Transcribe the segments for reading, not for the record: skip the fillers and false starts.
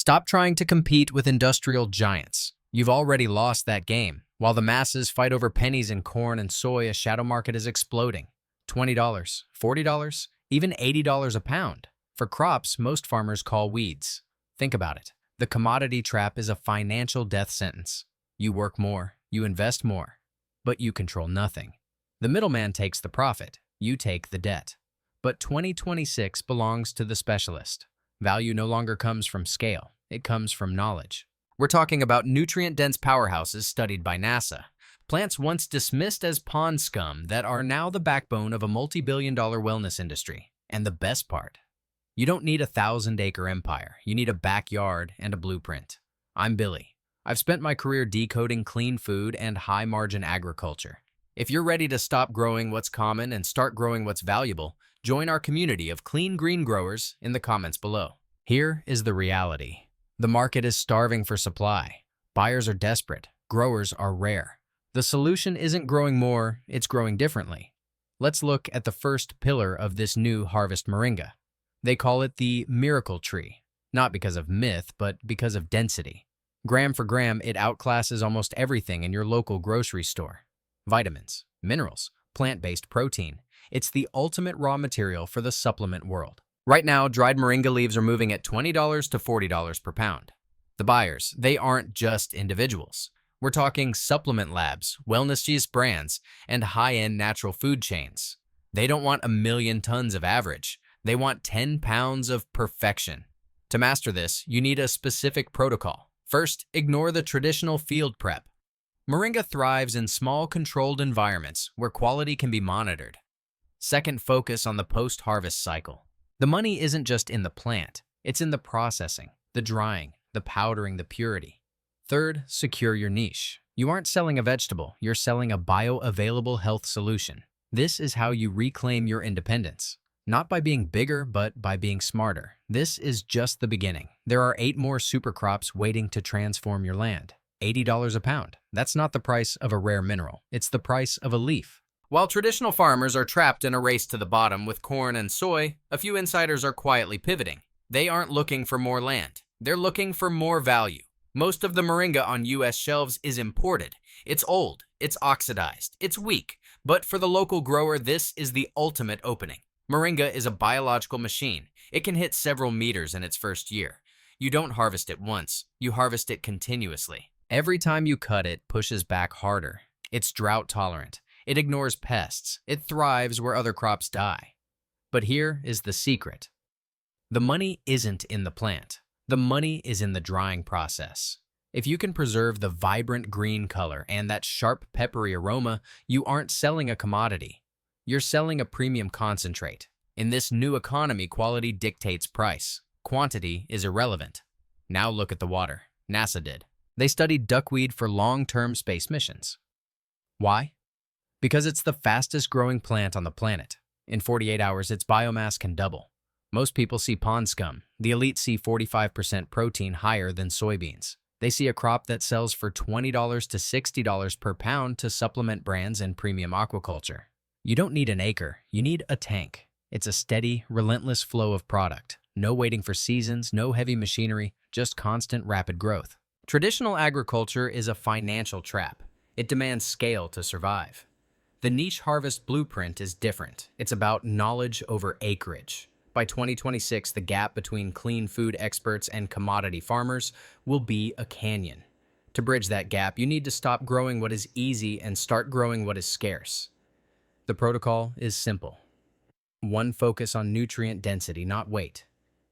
Stop trying to compete with industrial giants. You've already lost that game. While the masses fight over pennies in corn and soy, a shadow market is exploding. $20, $40, even $80 a pound for crops most farmers call weeds. Think about it. The commodity trap is a financial death sentence. You work more, you invest more, but you control nothing. The middleman takes the profit, you take the debt. But 2026 belongs to the specialist. Value no longer comes from scale, it comes from knowledge. We're talking about nutrient-dense powerhouses studied by NASA. Plants once dismissed as pond scum that are now the backbone of a multi-billion-dollar wellness industry. And the best part, you don't need a 1,000-acre empire. You need a backyard and a blueprint. I'm Billy. I've spent my career decoding clean food and high-margin agriculture. If you're ready to stop growing what's common and start growing what's valuable, join our community of clean green growers in the comments below. Here is the reality. The market is starving for supply. Buyers are desperate. Growers are rare. The solution isn't growing more, it's growing differently. Let's look at the first pillar of this new harvest moringa. They call it the miracle tree, not because of myth, but because of density. Gram for gram, it outclasses almost everything in your local grocery store. Vitamins, minerals, plant-based protein. It's the ultimate raw material for the supplement world. Right now, dried moringa leaves are moving at $20 to $40 per pound. The buyers, they aren't just individuals. We're talking supplement labs, wellness juice brands, and high-end natural food chains. They don't want a million tons of average. They want 10 pounds of perfection. To master this, you need a specific protocol. First, ignore the traditional field prep. Moringa thrives in small, controlled environments where quality can be monitored. Second, focus on the post-harvest cycle. The money isn't just in the plant, it's in the processing, the drying, the powdering, the purity. Third, secure your niche. You aren't selling a vegetable, you're selling a bioavailable health solution. This is how you reclaim your independence. Not by being bigger, but by being smarter. This is just the beginning. There are 8 more super crops waiting to transform your land. $80 a pound. That's not the price of a rare mineral. It's the price of a leaf. While traditional farmers are trapped in a race to the bottom with corn and soy, a few insiders are quietly pivoting. They aren't looking for more land. They're looking for more value. Most of the moringa on U.S. shelves is imported. It's old, it's oxidized, it's weak. But for the local grower, this is the ultimate opening. Moringa is a biological machine. It can hit several meters in its first year. You don't harvest it once, you harvest it continuously. Every time you cut it, pushes back harder. It's drought tolerant. It ignores pests. It thrives where other crops die. But here is the secret. The money isn't in the plant. The money is in the drying process. If you can preserve the vibrant green color and that sharp peppery aroma, you aren't selling a commodity. You're selling a premium concentrate. In this new economy, quality dictates price. Quantity is irrelevant. Now look at the water. NASA did. They studied duckweed for long-term space missions. Why? Because it's the fastest growing plant on the planet. In 48 hours, its biomass can double. Most people see pond scum. The elite see 45% protein higher than soybeans. They see a crop that sells for $20 to $60 per pound to supplement brands and premium aquaculture. You don't need an acre, you need a tank. It's a steady, relentless flow of product. No waiting for seasons, no heavy machinery, just constant, rapid growth. Traditional agriculture is a financial trap. It demands scale to survive. The niche harvest blueprint is different. It's about knowledge over acreage. By 2026, the gap between clean food experts and commodity farmers will be a canyon. To bridge that gap, you need to stop growing what is easy and start growing what is scarce. The protocol is simple. 1. Focus on nutrient density, not weight.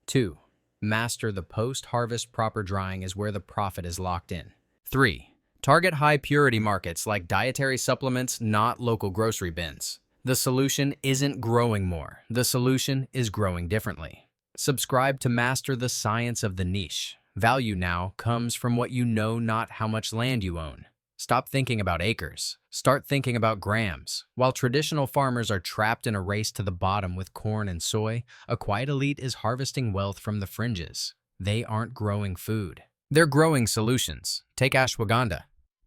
2. Master the post-harvest. Proper drying is where the profit is locked in. 3. Target high-purity markets like dietary supplements, not local grocery bins. The solution isn't growing more. The solution is growing differently. Subscribe to master the science of the niche. Value now comes from what you know, not how much land you own. Stop thinking about acres. Start thinking about grams. While traditional farmers are trapped in a race to the bottom with corn and soy, a quiet elite is harvesting wealth from the fringes. They aren't growing food. They're growing solutions. Take ashwagandha.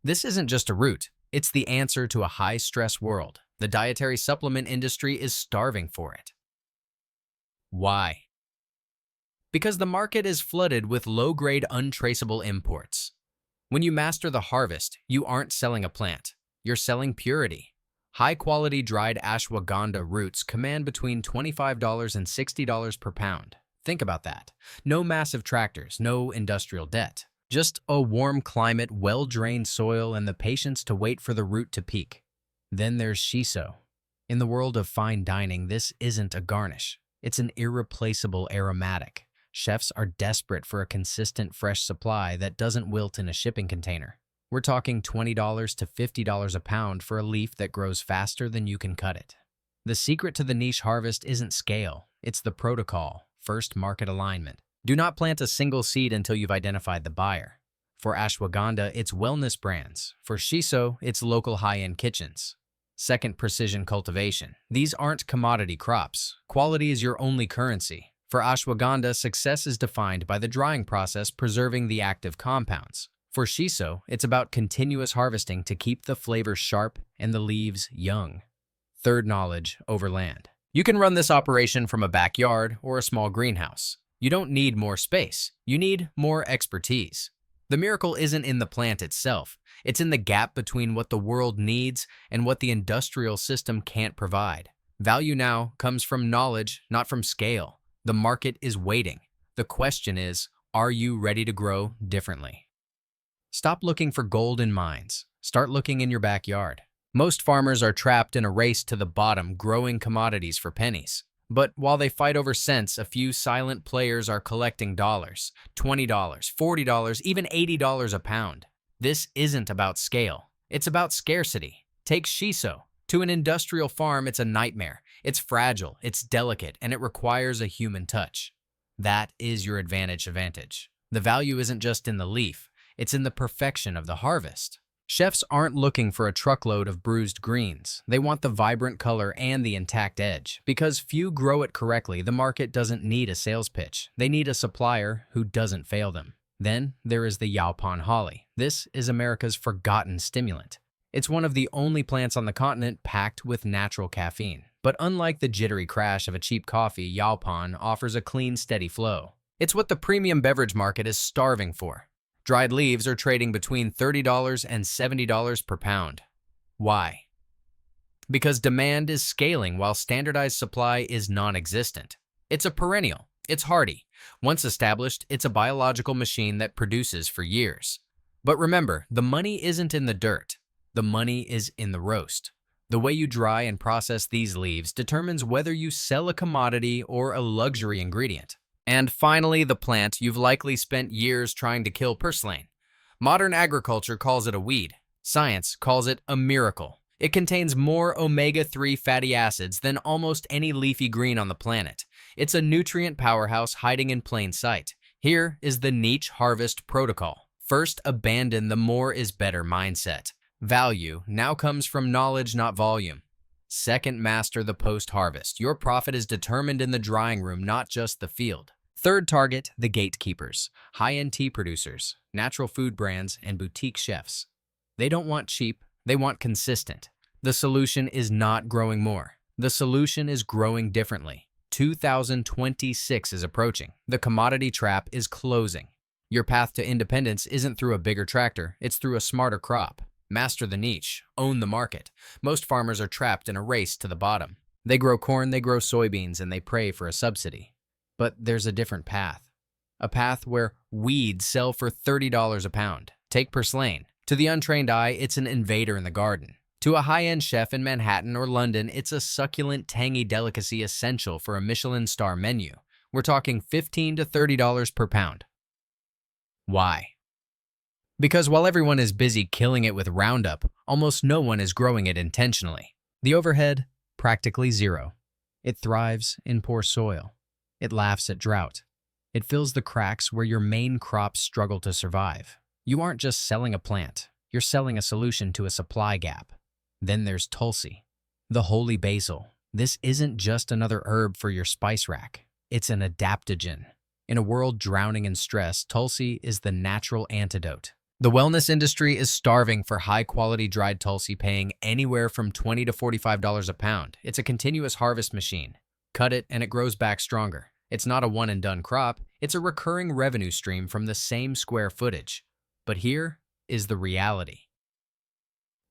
This isn't just a root. It's the answer to a high-stress world. The dietary supplement industry is starving for it. Why? Because the market is flooded with low-grade untraceable imports. When you master the harvest, you aren't selling a plant. You're selling purity. High-quality dried ashwagandha roots command between $25 and $60 per pound. Think about that. No massive tractors, no industrial debt. Just a warm climate, well-drained soil, and the patience to wait for the root to peak. Then there's shiso. In the world of fine dining, this isn't a garnish. It's an irreplaceable aromatic. Chefs are desperate for a consistent, fresh supply that doesn't wilt in a shipping container. We're talking $20 to $50 a pound for a leaf that grows faster than you can cut it. The secret to the niche harvest isn't scale, it's the protocol. First, market alignment. Do not plant a single seed until you've identified the buyer. For ashwagandha, it's wellness brands. For shiso, it's local high-end kitchens. Second, precision cultivation. These aren't commodity crops. Quality is your only currency. For ashwagandha, success is defined by the drying process preserving the active compounds. For shiso, it's about continuous harvesting to keep the flavor sharp and the leaves young. Third, knowledge over land. You can run this operation from a backyard or a small greenhouse. You don't need more space. You need more expertise. The miracle isn't in the plant itself. It's in the gap between what the world needs and what the industrial system can't provide. Value now comes from knowledge, not from scale. The market is waiting. The question is, are you ready to grow differently? Stop looking for gold in mines. Start looking in your backyard. Most farmers are trapped in a race to the bottom, growing commodities for pennies. But while they fight over cents, a few silent players are collecting dollars, $20, $40, even $80 a pound. This isn't about scale. It's about scarcity. Take shiso. To an industrial farm, it's a nightmare. It's fragile, it's delicate, and it requires a human touch. That is your advantage. The value isn't just in the leaf, it's in the perfection of the harvest. Chefs aren't looking for a truckload of bruised greens. They want the vibrant color and the intact edge. Because few grow it correctly, the market doesn't need a sales pitch. They need a supplier who doesn't fail them. Then there is the Yaupon holly. This is America's forgotten stimulant. It's one of the only plants on the continent packed with natural caffeine. But unlike the jittery crash of a cheap coffee, Yaupon offers a clean, steady flow. It's what the premium beverage market is starving for. Dried leaves are trading between $30 and $70 per pound. Why? Because demand is scaling while standardized supply is non-existent. It's a perennial. It's hardy. Once established, it's a biological machine that produces for years. But remember, the money isn't in the dirt. The money is in the roast. The way you dry and process these leaves determines whether you sell a commodity or a luxury ingredient. And finally, the plant you've likely spent years trying to kill purslane. Modern agriculture calls it a weed. Science calls it a miracle. It contains more omega-3 fatty acids than almost any leafy green on the planet. It's a nutrient powerhouse hiding in plain sight. Here is the niche harvest protocol. First, abandon the more is better mindset. Value now comes from knowledge, not volume. Second, master the post-harvest. Your profit is determined in the drying room, not just the field. Third, target the gatekeepers, high-end tea producers, natural food brands, and boutique chefs. They don't want cheap, they want consistent. The solution is not growing more. The solution is growing differently. 2026 is approaching. The commodity trap is closing. Your path to independence isn't through a bigger tractor, it's through a smarter crop. Master the niche, own the market. Most farmers are trapped in a race to the bottom. They grow corn, they grow soybeans, and they pray for a subsidy. But there's a different path. A path where weeds sell for $30 a pound. Take purslane. To the untrained eye, it's an invader in the garden. To a high-end chef in Manhattan or London, it's a succulent, tangy delicacy essential for a Michelin star menu. We're talking $15 to $30 per pound. Why? Because while everyone is busy killing it with Roundup, almost no one is growing it intentionally. The overhead, practically zero. It thrives in poor soil. It laughs at drought. It fills the cracks where your main crops struggle to survive. You aren't just selling a plant, you're selling a solution to a supply gap. Then there's Tulsi, the holy basil. This isn't just another herb for your spice rack. It's an adaptogen. In a world drowning in stress, Tulsi is the natural antidote. The wellness industry is starving for high-quality dried Tulsi, paying anywhere from $20 to $45 a pound. It's a continuous harvest machine. Cut it and it grows back stronger. It's not a one-and-done crop, it's a recurring revenue stream from the same square footage. But here is the reality.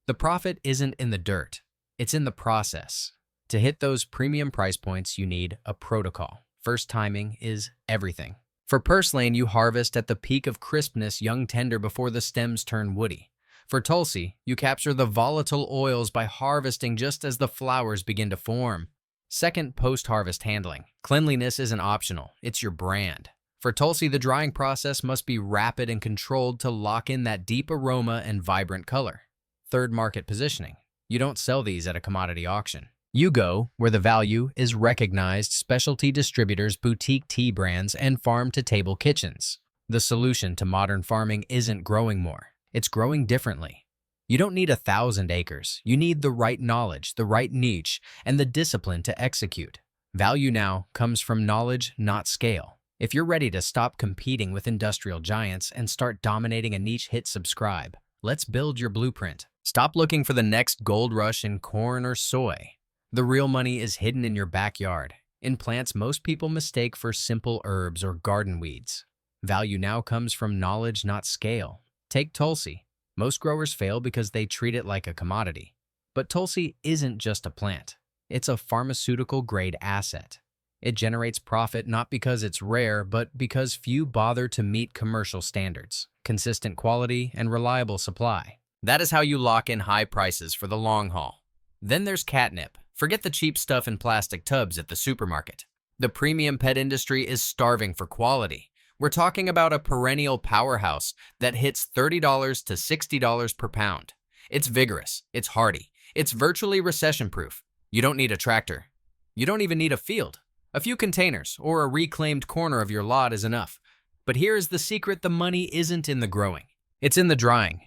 The profit isn't in the dirt, it's in the process. To hit those premium price points, you need a protocol. First, timing is everything. For purslane, you harvest at the peak of crispness, young tender before the stems turn woody. For tulsi, you capture the volatile oils by harvesting just as the flowers begin to form. Second, post-harvest handling. Cleanliness isn't optional, it's your brand. For tulsi, the drying process must be rapid and controlled to lock in that deep aroma and vibrant color. Third, market positioning. You don't sell these at a commodity auction. You go where the value is recognized: specialty distributors, boutique tea brands, and farm-to-table kitchens. The solution to modern farming isn't growing more, it's growing differently. You don't need 1,000 acres. You need the right knowledge, the right niche, and the discipline to execute. Value now comes from knowledge, not scale. If you're ready to stop competing with industrial giants and start dominating a niche, hit subscribe. Let's build your blueprint. Stop looking for the next gold rush in corn or soy. The real money is hidden in your backyard, in plants most people mistake for simple herbs or garden weeds. Value now comes from knowledge, not scale. Take tulsi. Most growers fail because they treat it like a commodity. But tulsi isn't just a plant. It's a pharmaceutical-grade asset. It generates profit not because it's rare, but because few bother to meet commercial standards. Consistent quality and reliable supply. That is how you lock in high prices for the long haul. Then there's catnip. Forget the cheap stuff in plastic tubs at the supermarket. The premium pet industry is starving for quality. We're talking about a perennial powerhouse that hits $30 to $60 per pound. It's vigorous, it's hardy, it's virtually recession-proof. You don't need a tractor. You don't even need a field. A few containers or a reclaimed corner of your lot is enough. But here is the secret: the money isn't in the growing. It's in the drying.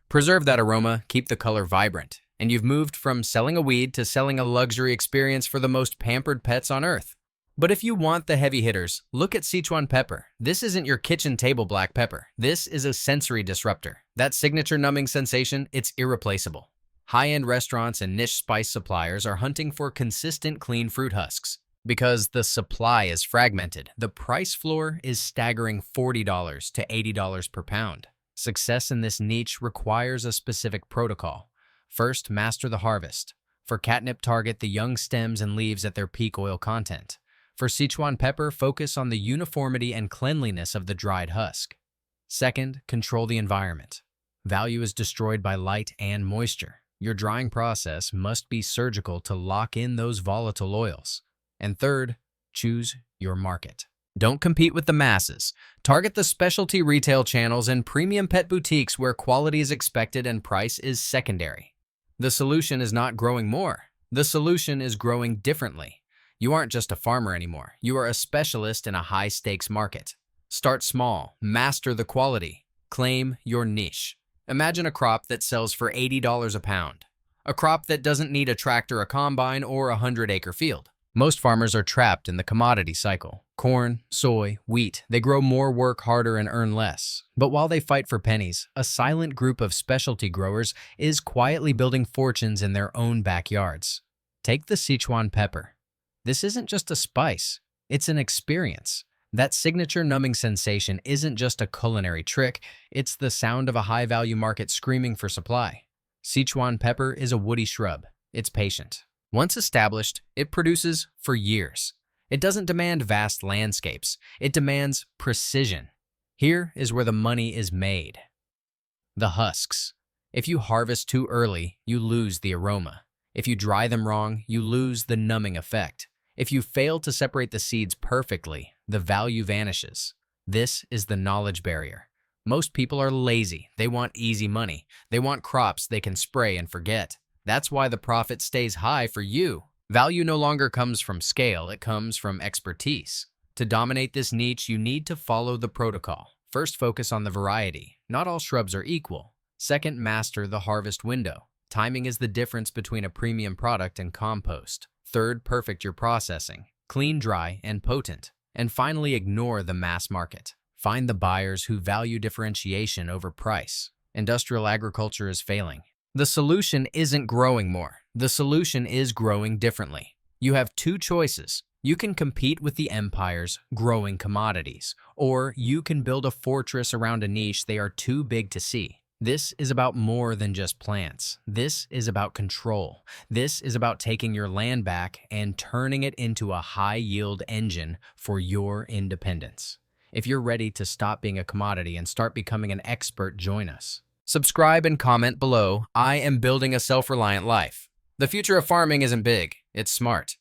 Preserve that aroma, keep the color vibrant, and you've moved from selling a weed to selling a luxury experience for the most pampered pets on earth. But if you want the heavy hitters, look at Sichuan Pepper. This isn't your kitchen table black pepper. This is a sensory disruptor. That signature numbing sensation, it's irreplaceable. High-end restaurants and niche spice suppliers are hunting for consistent, clean fruit husks. Because the supply is fragmented, the price floor is staggering $40 to $80 per pound. Success in this niche requires a specific protocol. First, master the harvest. For catnip, target the young stems and leaves at their peak oil content. For Sichuan pepper, focus on the uniformity and cleanliness of the dried husk. Second, control the environment. Value is destroyed by light and moisture. Your drying process must be surgical to lock in those volatile oils. And third, choose your market. Don't compete with the masses. Target the specialty retail channels and premium pet boutiques where quality is expected and price is secondary. The solution is not growing more. The solution is growing differently. You aren't just a farmer anymore. You are a specialist in a high-stakes market. Start small, master the quality, claim your niche. Imagine a crop that sells for $80 a pound. A crop that doesn't need a tractor, a combine, or a 100-acre field. Most farmers are trapped in the commodity cycle. Corn, soy, wheat, they grow more, work harder, and earn less. But while they fight for pennies, a silent group of specialty growers is quietly building fortunes in their own backyards. Take the Sichuan pepper. This isn't just a spice, it's an experience. That signature numbing sensation isn't just a culinary trick, it's the sound of a high-value market screaming for supply. Sichuan pepper is a woody shrub. It's patient. Once established, it produces for years. It doesn't demand vast landscapes. It demands precision. Here is where the money is made. The husks. If you harvest too early, you lose the aroma. If you dry them wrong, you lose the numbing effect. If you fail to separate the seeds perfectly, the value vanishes. This is the knowledge barrier. Most people are lazy. They want easy money. They want crops they can spray and forget. That's why the profit stays high for you. Value no longer comes from scale, it comes from expertise. To dominate this niche, you need to follow the protocol. First, focus on the variety. Not all shrubs are equal. Second, master the harvest window. Timing is the difference between a premium product and compost. Third, perfect your processing. Clean, dry, and potent. And finally, ignore the mass market. Find the buyers who value differentiation over price. Industrial agriculture is failing. The solution isn't growing more. The solution is growing differently. You have two choices: You can compete with the empires growing commodities, or you can build a fortress around a niche they are too big to see. This is about more than just plants. This is about control. This is about taking your land back and turning it into a high-yield engine for your independence. If you're ready to stop being a commodity and start becoming an expert, join us. Subscribe and comment below. I am building a self-reliant life. The future of farming isn't big, it's smart.